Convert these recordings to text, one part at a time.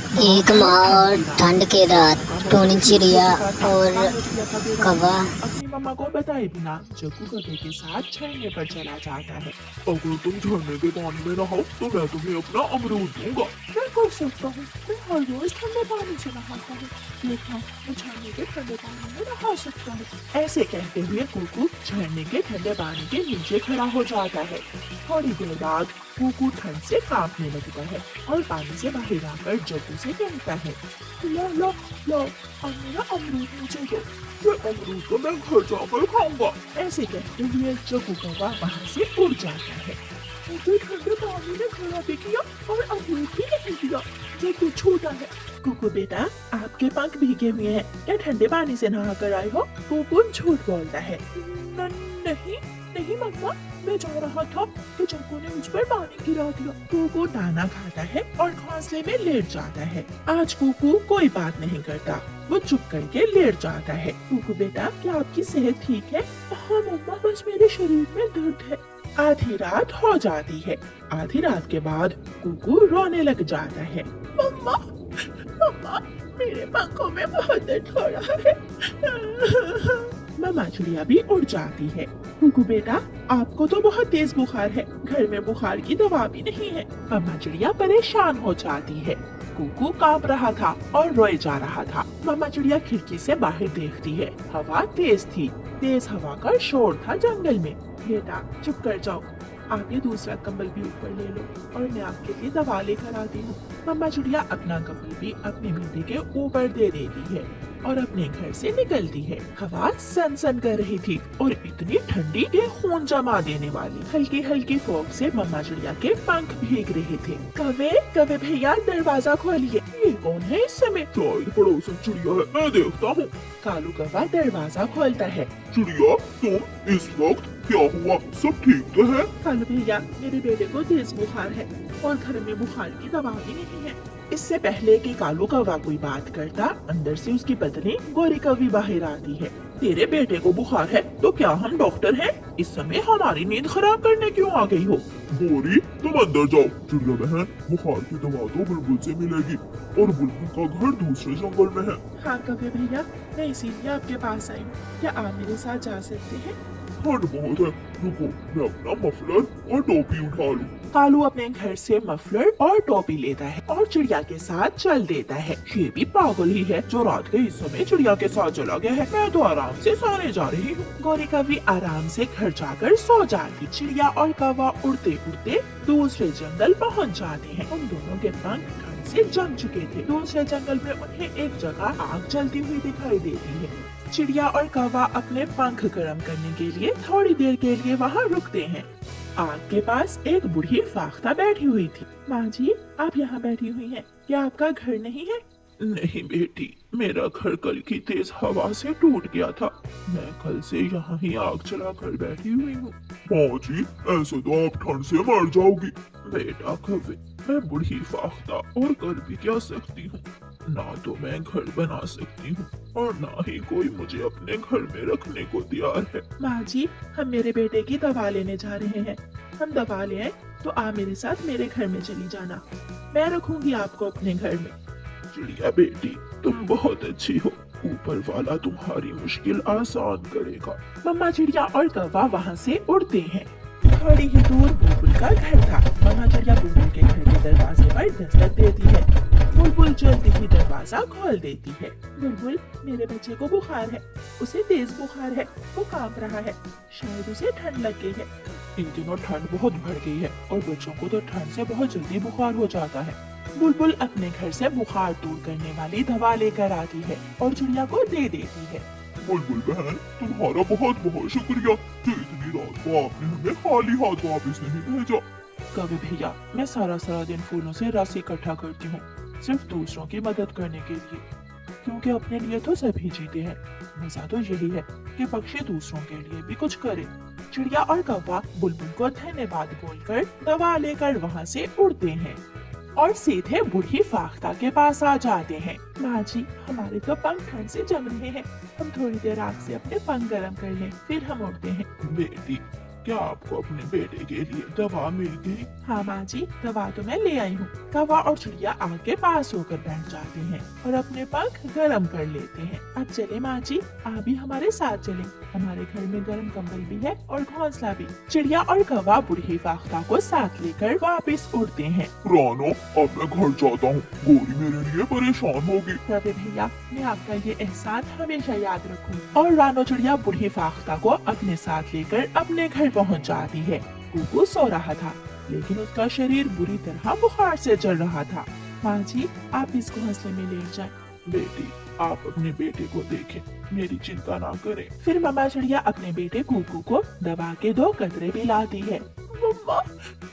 एक माँ और ठंड की रात, टोनी चिड़िया और कौवा। अपनी मम्मा को बताए बिना जग्गू गधे के साथ झरने पर चला जाता है। अगर तुम झरने के पानी में नहाओ तो मैं तुम्हें अपना अमरूद दूंगा। मैं कर सकता हूँ, मैं हर रोज ठंडे पानी से नहाता हूँ। देखना, मैं झरने के ठंडे पानी में नहा सकता हूँ। ऐसे कहते हुए कुकू झरने के ठंडे पानी के नीचे खड़ा हो जाता है। थोड़ी देर बाद कुकू ठंड से कांपने लगता है और पानी से बाहर आकर जग्गू से कहता है, लो लो लो, अब मेरा अमरूद मुझे दो। ये अमरूद तो मैं घर जाकर खाऊंगा। ऐसे कहते हुए जग्गू कौवा वहाँ से उड़ जाता है। मुझे ठंडे पानी ने खड़ा भी किया और अमरूद भी नहीं दिया। जग्गू छोटा है। कुकू बेटा, आपके पंख भीगे हुए हैं, क्या ठंडे पानी से नहा कर आए हो? कुकू झूठ बोलता है। नहीं नहीं मम्मा, मैं जा रहा था कि जग्गू ने मुझ पर पानी गिरा दिया। कुकू दाना खाता है और घोंसले में लेट जाता है। आज कुकू कोई बात नहीं करता, वो चुप करके लेट जाता है। कुकू बेटा, क्या आपकी सेहत ठीक है? हाँ मम्मा, बस मेरे शरीर में दर्द है। आधी रात हो जाती है। आधी रात के बाद कुकू रोने लग जाता है। मम्मा मम्मा, मेरे पंखों में बहुत दर्द हो रहा है। मम्मा चिड़िया भी उड़ जाती है। कुकू बेटा, आपको तो बहुत तेज बुखार है, घर में बुखार की दवा भी नहीं है। मम्मा चिड़िया परेशान हो जाती है। कुकू कांप रहा था और रोए जा रहा था। मम्मा चिड़िया खिड़की से बाहर देखती है। हवा तेज थी। तेज हवा का शोर था जंगल में। बेटा चुप कर जाओ, आप ये दूसरा कंबल भी ऊपर ले लो और मैं आपके लिए दवा लेकर आती हूँ। मम्मा चिड़िया अपना कंबल भी अपने बेटे के ऊपर दे देती है और अपने घर से निकलती है। हवा सनसन कर रही थी और इतनी ठंडी के खून जमा देने वाली। हल्की हल्की फोक से मम्मा चिड़िया के पंख भीग रहे थे। कवे कवे भैया, दरवाजा खोलिए। ये कौन है इस समय? शायद पड़ोसन चिड़िया है, मैं देखता हूँ। कालू कौवा दरवाजा खोलता है। चिड़िया, तुम इस वक्त क्या हुआ? सब ठीक तो है? कालू भैया, मेरे बेटे को तेज बुखार है और घर में बुखार की दवा भी नहीं है। इससे पहले कि कालू कौवा कोई बात करता, अंदर से उसकी पत्नी गोरी कौवी बाहर आती है। तेरे बेटे को बुखार है तो क्या हम डॉक्टर हैं? इस समय हमारी नींद खराब करने क्यों आ गई हो? गोरी, तुम अंदर जाओ। चिड़िया बहन, बुखार की दवा तो बुलबुल से मिलेगी और बुलबुल का घर दूसरे जंगल में है। हाँ कौवे भैया, मैं इसीलिए आपके पास आई। क्या आप मेरे साथ जा सकते हैं? ठंड बहुत है, रुको मैं अपना मफलर और टोपी उठा लूं। कालू अपने घर से मफलर और टोपी लेता है और चिड़िया के साथ चल देता है। ये भी पागल ही है जो रात के हिस्से में चिड़िया के साथ चला गया है। मैं तो आराम से सोने जा रही हूँ। गोरी कौवी आराम से घर जाकर सो जाती। चिड़िया और कौवा उड़ते उड़ते दूसरे जंगल पहुँच जाते हैं। उन दोनों के पंख ठंड से जम चुके थे। दूसरे जंगल में उन्हें एक जगह आग जलती हुई दिखाई देती है। चिड़िया और कौवा अपने पंख गर्म करने के लिए थोड़ी देर के लिए वहाँ रुकते हैं। आग के पास एक बूढ़ी फाख्ता बैठी हुई थी। माँ जी, आप यहाँ बैठी हुई हैं, क्या आपका घर नहीं है? नहीं बेटी, मेरा घर कल की तेज हवा से टूट गया था। मैं कल से यहाँ ही आग जला कर बैठी हुई हूँ। माँ जी, ऐसे तो आप ठंड से मर जाओगी। बेटा कौवे, मैं बूढ़ी फाख्ता और कर भी क्या सकती हूँ। ना तो मैं घर बना सकती हूँ और ना ही कोई मुझे अपने घर में रखने को तैयार है। माँ जी, हम मेरे बेटे की दवा लेने जा रहे हैं। हम दवा ले आए तो आप मेरे साथ मेरे घर में चली जाना। मैं रखूंगी आपको अपने घर में। चिड़िया बेटी, तुम बहुत अच्छी हो। ऊपर वाला तुम्हारी मुश्किल आसान करेगा। मम्मा चिड़िया और कौवा वहाँ से उड़ते हैं। थोड़ी ही दूर बुलबुल का घर था। मम्मा चिड़िया बुलबुल के घर के दरवाजे पर दस्तक देती है। बुलबुल जल्दी ही दरवाजा खोल देती है। बुलबुल, मेरे बच्चे को बुखार है, उसे तेज बुखार है, वो कांप रहा है, शायद उसे ठंड लग गई है। इन दिनों ठंड बहुत बढ़ गई है और बच्चों को तो ठंड से बहुत जल्दी बुखार हो जाता है। बुलबुल अपने घर से बुखार दूर करने वाली दवा लेकर आती है और चिड़िया को दे देती है। बुलबुल बहन, तुम्हारा बहुत बहुत शुक्रिया जो इतनी रात को आपने हमें खाली हाथ वापस नहीं भेजा। कौवे भैया, मैं सारा दिन फूलों से रस इकट्ठा करती हूँ, सिर्फ दूसरों की मदद करने के लिए, क्योंकि अपने लिए तो सभी जीते हैं। मजा तो यही है कि पक्षी दूसरों के लिए भी कुछ करे। चिड़िया और कौवा बुलबुल को धन्यवाद बोलकर दवा लेकर वहाँ से उड़ते हैं और सीधे बूढ़ी फाख्ता के पास आ जाते हैं। माँ जी, हमारे तो पंख ठंड से जम रहे हैं, हम थोड़ी देर आग से अपने पंख गर्म कर लें, फिर हम उड़ते हैं। बेटी, क्या आपको अपने बेटे के लिए दवा मिल गई? हाँ माँ जी, दवा तो मैं ले आई हूँ। कौवा और चिड़िया आग के पास होकर बैठ जाते हैं और अपने पंख गर्म कर लेते हैं। अब चले माँ जी, आप भी हमारे साथ चलें। हमारे घर में गर्म कंबल भी है और घोंसला भी। चिड़िया और कौवा बूढ़ी फाख्ता को साथ लेकर वापस उड़ते हैं। रानो, अब मैं घर जाता हूँ। गोरी मेरे लिए परेशान होगी। रवि भैया, मैं आपका ये एहसान हमेशा याद रखूंगी। और रानो चिड़िया बूढ़ी फाख्ता को अपने साथ लेकर अपने घर पहुँच जाती है। कुकू सो रहा था, लेकिन उसका शरीर बुरी तरह बुखार से जल रहा था। माँ जी, आप इस घोंसले में लेट जाएं। बेटी, आप अपने बेटे को देखें, मेरी चिंता ना करें। फिर मम्मा चिड़िया अपने बेटे कुकू को दवा के 2 कतरे पिलाती है। मम्मा,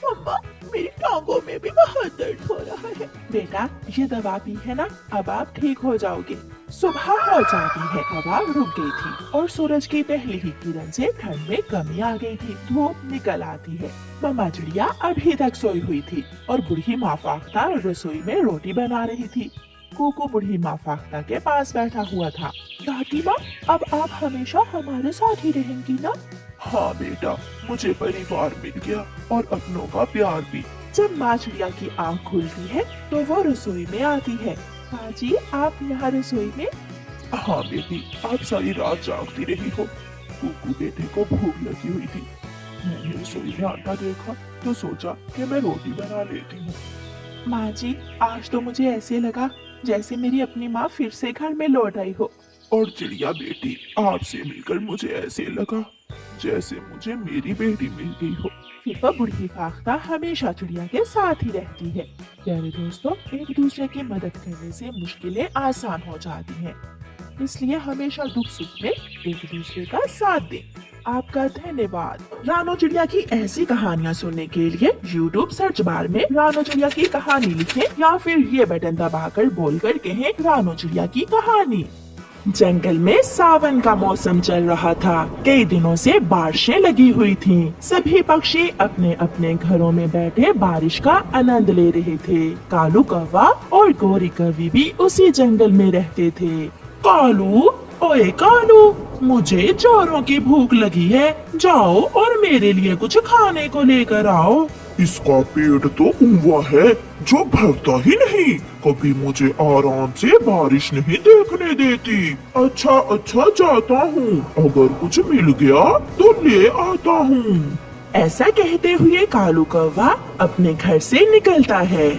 मम्मा, मेरी टांगों में भी बहुत दर्द हो रहा है। बेटा, ये दवा पी है ना, अब आप ठीक हो जाओगे। सुबह हो जाती है। हवा रुक गई थी और सूरज की पहली ही किरण से ठंड में कमी आ गई थी। धूप निकल आती है। मम्मा चिड़िया अभी तक सोई हुई थी और बूढ़ी माँ फाख्ता रसोई में रोटी बना रही थी। कुकू बूढ़ी माँ फाख्ता के पास बैठा हुआ था। दादी माँ, अब आप हमेशा हमारे साथ ही रहेंगी ना? हाँ बेटा, मुझे परिवार मिल गया और अपनों का प्यार भी। जब माँ चिड़िया की आँख खुलती है तो वो रसोई में आती है। माँ जी, आप यहाँ रसोई में? हाँ बेटी, आप सारी रात जागती रही हो। कुकू बेटे को भूख लगी हुई थी। मैंने रसोई में आटा देखा तो सोचा कि मैं रोटी बना लेती हूँ। माँ जी, आज तो मुझे ऐसे लगा जैसे मेरी अपनी माँ फिर से घर में लौट आई हो। और चिड़िया बेटी, आपसे मिलकर मुझे ऐसे लगा जैसे मुझे मेरी बेटी मिल गई हो। फिर वह बूढ़ी फाख्ता हमेशा चिड़िया के साथ ही रहती है। प्यारे दोस्तों, एक दूसरे की मदद करने से मुश्किलें आसान हो जाती हैं। इसलिए हमेशा दुख सुख में एक दूसरे का साथ दें। आपका धन्यवाद। रानो चिड़िया की ऐसी कहानियाँ सुनने के लिए YouTube सर्च बार में रानो चिड़िया की कहानी लिखें या फिर ये बटन दबाकर बोलकर कहें रानो चिड़िया की कहानी। जंगल में सावन का मौसम चल रहा था। कई दिनों से बारिशें लगी हुई थीं। सभी पक्षी अपने अपने घरों में बैठे बारिश का आनंद ले रहे थे। कालू कौवा और गोरी कौवी भी उसी जंगल में रहते थे। कालू, ओए कालू, मुझे जोरों की भूख लगी है। जाओ और मेरे लिए कुछ खाने को लेकर आओ। इसका पेट तो कुआं है जो भरता ही नहीं। कभी मुझे आराम से बारिश नहीं देखने देती। अच्छा अच्छा, जाता हूँ। अगर कुछ मिल गया तो ले आता हूँ। ऐसा कहते हुए कालू कौवा अपने घर से निकलता है।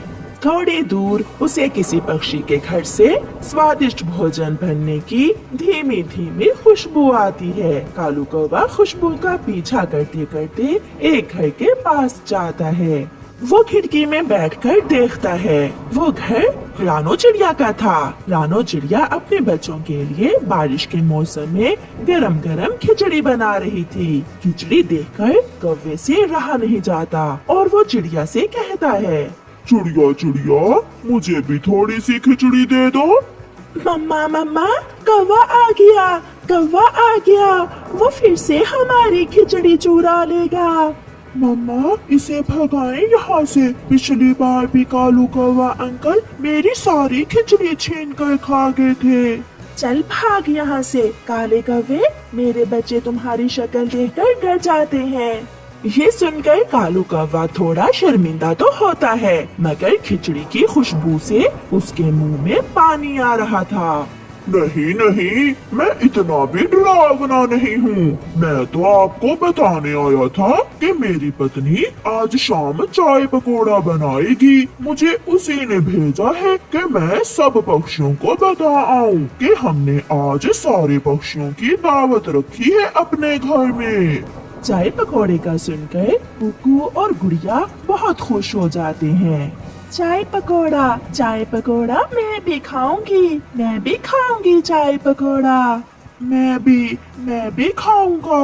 थोड़ी दूर उसे किसी पक्षी के घर से स्वादिष्ट भोजन बनने की धीमी धीमी खुशबू आती है। कालू कौवा खुशबू का पीछा करते करते एक घर के पास जाता है। वो खिड़की में बैठकर देखता है। वो घर रानो चिड़िया का था। रानो चिड़िया अपने बच्चों के लिए बारिश के मौसम में गरम गरम खिचड़ी बना रही थी। खिचड़ी देखकर कौवे से रहा नहीं जाता और वो चिड़िया से कहता है, चिड़िया चिड़िया, मुझे भी थोड़ी सी खिचड़ी दे दो। मम्मा मम्मा, कौवा आ गया, कौवा आ गया। वो फिर से हमारी खिचड़ी चुरा लेगा। मम्मा, इसे भगाएं यहाँ से। पिछली बार भी कालू कौवा अंकल मेरी सारी खिचड़ी छीन कर खा गए थे। चल भाग यहाँ से। काले कौवे, मेरे बच्चे तुम्हारी शक्ल देखकर डर जाते हैं। ये सुनकर कालू कौवा थोड़ा शर्मिंदा तो होता है, मगर खिचड़ी की खुशबू से उसके मुंह में पानी आ रहा था। नहीं नहीं, मैं इतना भी डरावना नहीं हूँ। मैं तो आपको बताने आया था कि मेरी पत्नी आज शाम चाय पकौड़ा बनाएगी। मुझे उसी ने भेजा है कि मैं सब पक्षियों को बता आऊँ कि हमने आज सारे पक्षियों की दावत रखी है अपने घर में। चाय पकौड़े का सुनकर कुकू और गुड़िया बहुत खुश हो जाते हैं। चाय पकौड़ा मैं भी खाऊंगी, मैं भी खाऊंगी चाय पकौड़ा। मैं भी खाऊंगा।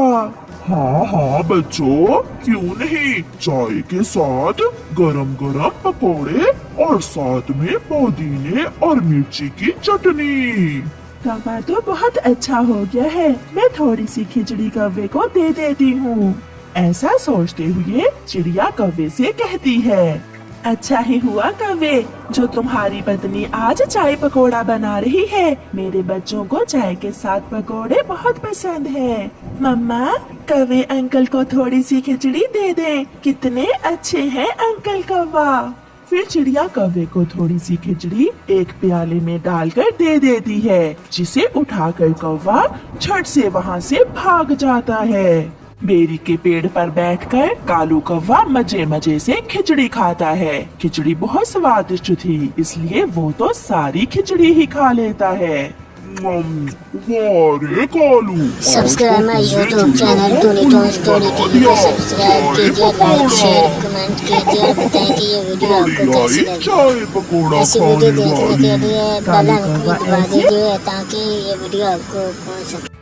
हाँ हाँ बच्चों, क्यों नहीं। चाय के साथ गरम गरम पकौड़े और साथ में पुदीने और मिर्ची की चटनी। कौवा तो बहुत अच्छा हो गया है। मैं थोड़ी सी खिचड़ी कौवे को दे देती हूँ। ऐसा सोचते हुए चिड़िया कौवे से कहती है, अच्छा ही हुआ कौवे जो तुम्हारी पत्नी आज चाय पकोड़ा बना रही है। मेरे बच्चों को चाय के साथ पकोड़े बहुत पसंद है। मम्मा, कौवे अंकल को थोड़ी सी खिचड़ी दे दें। कितने अच्छे हैं अंकल कौवा। फिर चिड़िया कौवे को थोड़ी सी खिचड़ी एक प्याले में डालकर दे देती है, जिसे उठाकर कौवा झट से वहाँ से भाग जाता है। बेरी के पेड़ पर बैठकर कालू कौवा मजे मजे से खिचड़ी खाता है। खिचड़ी बहुत स्वादिष्ट थी, इसलिए वो तो सारी खिचड़ी ही खा लेता है। वाह रे Kalu, subscribe my YouTube channel Tooni Story TV को सब्सक्राइब कीजिए, लाइक शेयर कमेंट कीजिए और बताएं कि ये वीडियो आपको कैसी लगी। चाय पकोड़ा ऐसी वीडियो खाने देखने वाली। के लिए बेल आइकन दबा दीजिए ताकि ये वीडियो आपको पहुंच सके।